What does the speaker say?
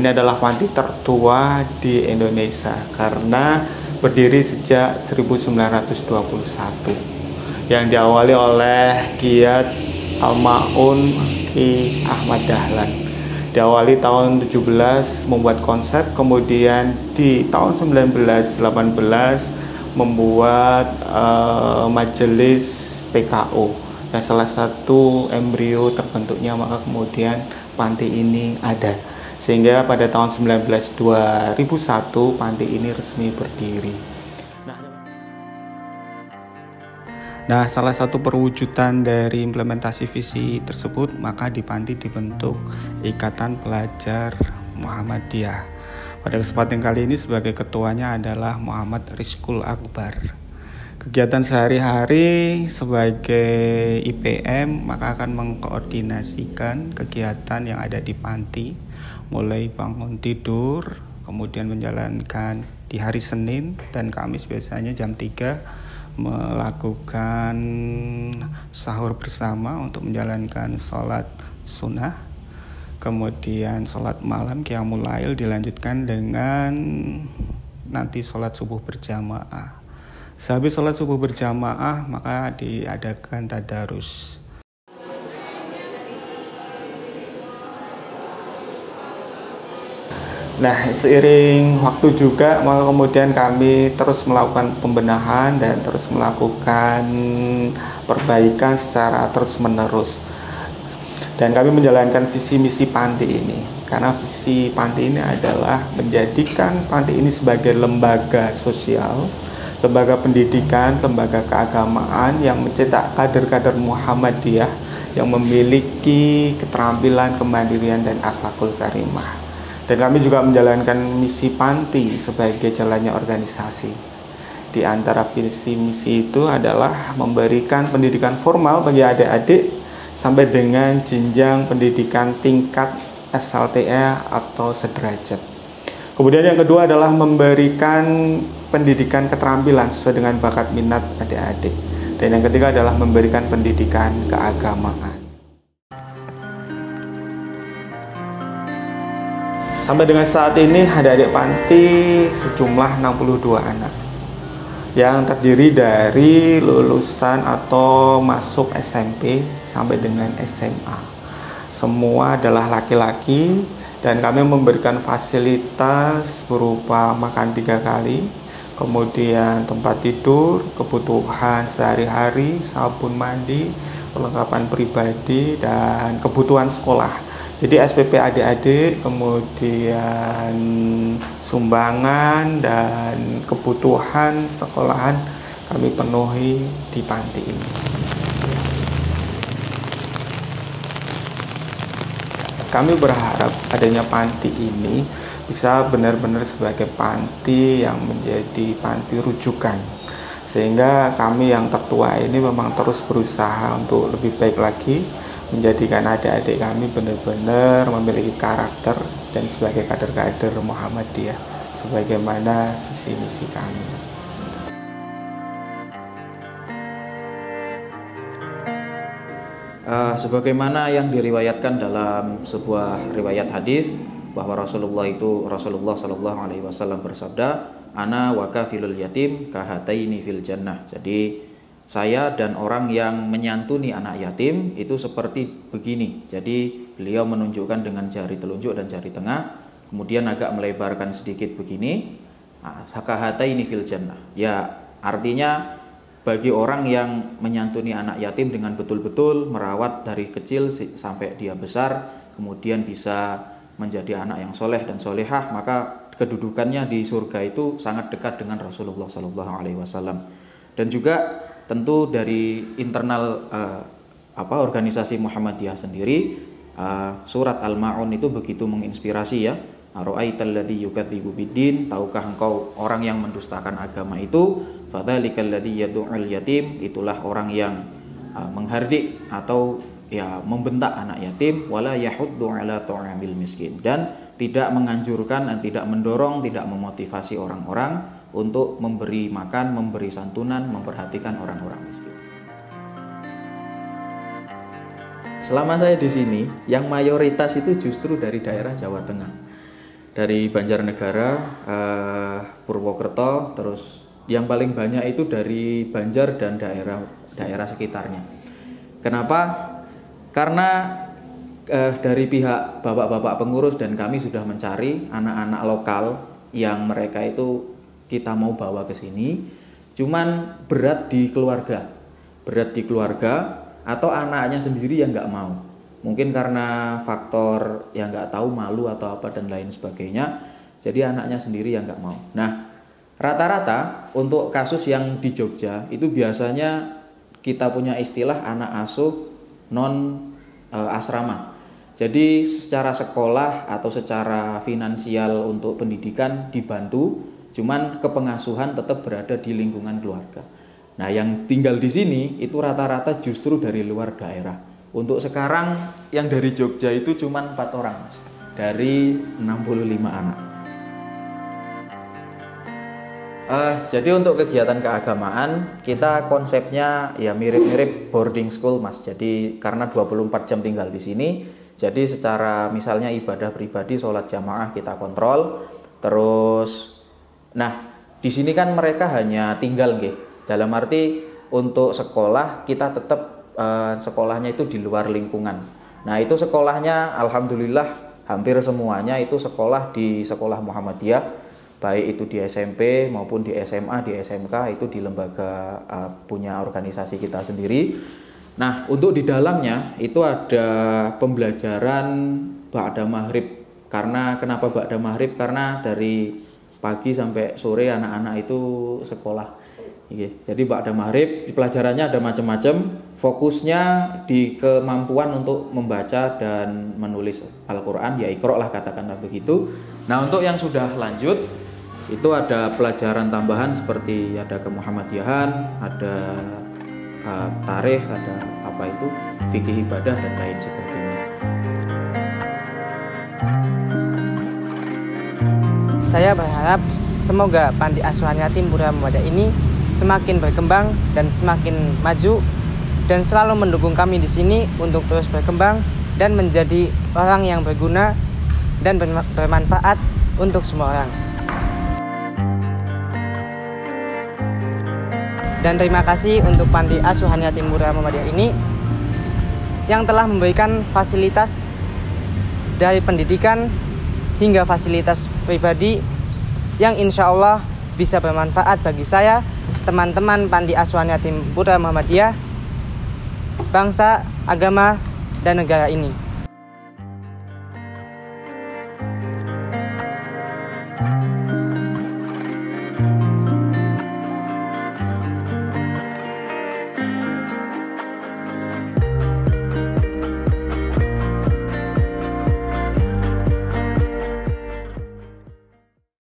Ini adalah panti tertua di Indonesia karena berdiri sejak 1921 yang diawali oleh Kiai Al-Ma'un Ki Ahmad Dahlan. Diawali tahun 17 membuat konsep, kemudian di tahun 1918 membuat majelis PKO yang salah satu embrio terbentuknya, maka kemudian panti ini ada sehingga pada tahun 2001 panti ini resmi berdiri. Nah, salah satu perwujudan dari implementasi visi tersebut, maka di panti dibentuk Ikatan Pelajar Muhammadiyah. Pada kesempatan kali ini sebagai ketuanya adalah Muhammad Rizkul Akbar. Kegiatan sehari-hari sebagai IPM maka akan mengkoordinasikan kegiatan yang ada di panti, mulai bangun tidur, kemudian menjalankan di hari Senin dan Kamis biasanya jam 3 melakukan sahur bersama untuk menjalankan sholat sunnah, kemudian sholat malam qiyamul lail dilanjutkan dengan nanti sholat subuh berjamaah. Sehabis sholat subuh berjamaah maka diadakan tadarus. Nah, seiring waktu juga maka kemudian kami terus melakukan pembenahan dan terus melakukan perbaikan secara terus-menerus. Dan kami menjalankan visi misi panti ini. Karena visi panti ini adalah menjadikan panti ini sebagai lembaga sosial, lembaga pendidikan, lembaga keagamaan yang mencetak kader-kader Muhammadiyah yang memiliki keterampilan, kemandirian, dan akhlakul karimah. Dan kami juga menjalankan misi panti sebagai jalannya organisasi. Di antara visi misi itu adalah memberikan pendidikan formal bagi adik-adik sampai dengan jenjang pendidikan tingkat SLTA atau sederajat. Kemudian yang kedua adalah memberikan pendidikan keterampilan sesuai dengan bakat minat adik-adik. Dan yang ketiga adalah memberikan pendidikan keagamaan. Sampai dengan saat ini adik-adik panti sejumlah 62 anak yang terdiri dari lulusan atau masuk SMP sampai dengan SMA. Semua adalah laki-laki dan kami memberikan fasilitas berupa makan 3 kali, kemudian tempat tidur, kebutuhan sehari-hari, sabun mandi, perlengkapan pribadi, dan kebutuhan sekolah. Jadi SPP adik-adik, kemudian sumbangan dan kebutuhan sekolahan kami penuhi di panti ini. Kami berharap adanya panti ini bisa benar-benar sebagai panti yang menjadi panti rujukan. Sehingga kami yang tertua ini memang terus berusaha untuk lebih baik lagi, menjadikan adik-adik kami benar-benar memiliki karakter dan sebagai kader-kader Muhammadiyah sebagaimana visi misi kami. Sebagaimana yang diriwayatkan dalam sebuah riwayat hadis bahwa Rasulullah Shallallahu Alaihi Wasallam bersabda, "Ana wa kafilul yatim kahataini fil jannah." Jadi saya dan orang yang menyantuni anak yatim itu seperti begini. Jadi beliau menunjukkan dengan jari telunjuk dan jari tengah, kemudian agak melebarkan sedikit begini. Kahataini fil jannah. Ya, artinya bagi orang yang menyantuni anak yatim dengan betul-betul merawat dari kecil sampai dia besar, kemudian bisa menjadi anak yang soleh dan solehah, maka kedudukannya di surga itu sangat dekat dengan Rasulullah Shallallahu Alaihi Wasallam. Dan juga tentu dari internal organisasi Muhammadiyah sendiri, surat Al-Ma'un itu begitu menginspirasi ya. Ara'aital ladzi yukadzibu biddin, tahukah engkau orang yang mendustakan agama itu? Fadzalikal ladzi yad'ul yatim, itulah orang yang menghardik atau ya membentak anak yatim, wala yahuddu ala ta'amil miskin, dan tidak menganjurkan dan tidak mendorong, tidak memotivasi orang-orang untuk memberi makan, memberi santunan, memperhatikan orang-orang miskin. Selama saya di sini, yang mayoritas itu justru dari daerah Jawa Tengah. dari Banjarnegara, Purwokerto, terus yang paling banyak itu dari Banjar dan daerah sekitarnya. Kenapa? Karena dari pihak bapak-bapak pengurus dan kami sudah mencari anak-anak lokal yang mereka itu kita mau bawa ke sini, cuman berat di keluarga atau anaknya sendiri yang nggak mau. Mungkin karena faktor yang nggak tahu, malu atau apa dan lain sebagainya, jadi anaknya sendiri yang nggak mau. Nah, rata-rata untuk kasus yang di Jogja itu biasanya kita punya istilah anak asuh non asrama. Jadi secara sekolah atau secara finansial untuk pendidikan dibantu, cuman kepengasuhan tetap berada di lingkungan keluarga. Nah, yang tinggal di sini itu rata-rata justru dari luar daerah. Untuk sekarang yang dari Jogja itu cuman 4 orang, Mas, dari 65 anak. Jadi untuk kegiatan keagamaan kita konsepnya ya mirip-mirip boarding school, Mas. Jadi karena 24 jam tinggal di sini, jadi secara misalnya ibadah pribadi, sholat jamaah kita kontrol. Terus, nah di sini kan mereka hanya tinggal, dalam arti untuk sekolah kita tetap sekolahnya itu di luar lingkungan. Nah itu sekolahnya alhamdulillah hampir semuanya itu sekolah di sekolah Muhammadiyah, baik itu di SMP maupun di SMA, di SMK itu di lembaga punya organisasi kita sendiri. Nah untuk di dalamnya itu ada pembelajaran ba'da maghrib. Kenapa ba'da maghrib? Karena dari pagi sampai sore anak-anak itu sekolah. Jadi ba'da maghrib pelajarannya ada macam-macam. Fokusnya di kemampuan untuk membaca dan menulis Al-Quran, ya Iqra lah katakanlah begitu. Nah untuk yang sudah lanjut itu ada pelajaran tambahan seperti ada kemuhammadiyahan, ada tarikh, ada apa itu fikih ibadah dan lain sebagainya. Saya berharap semoga Panti Asuhan Yatim Pura Muhammadiyah ini semakin berkembang dan semakin maju dan selalu mendukung kami di sini untuk terus berkembang dan menjadi orang yang berguna dan bermanfaat untuk semua orang. Dan terima kasih untuk Panti Asuhan Yatim Pura Muhammadiyah ini yang telah memberikan fasilitas dari pendidikan hingga fasilitas pribadi yang insya Allah bisa bermanfaat bagi saya, teman-teman Panti Asuhan Yatim Pura Muhammadiyah, bangsa, agama, dan negara ini.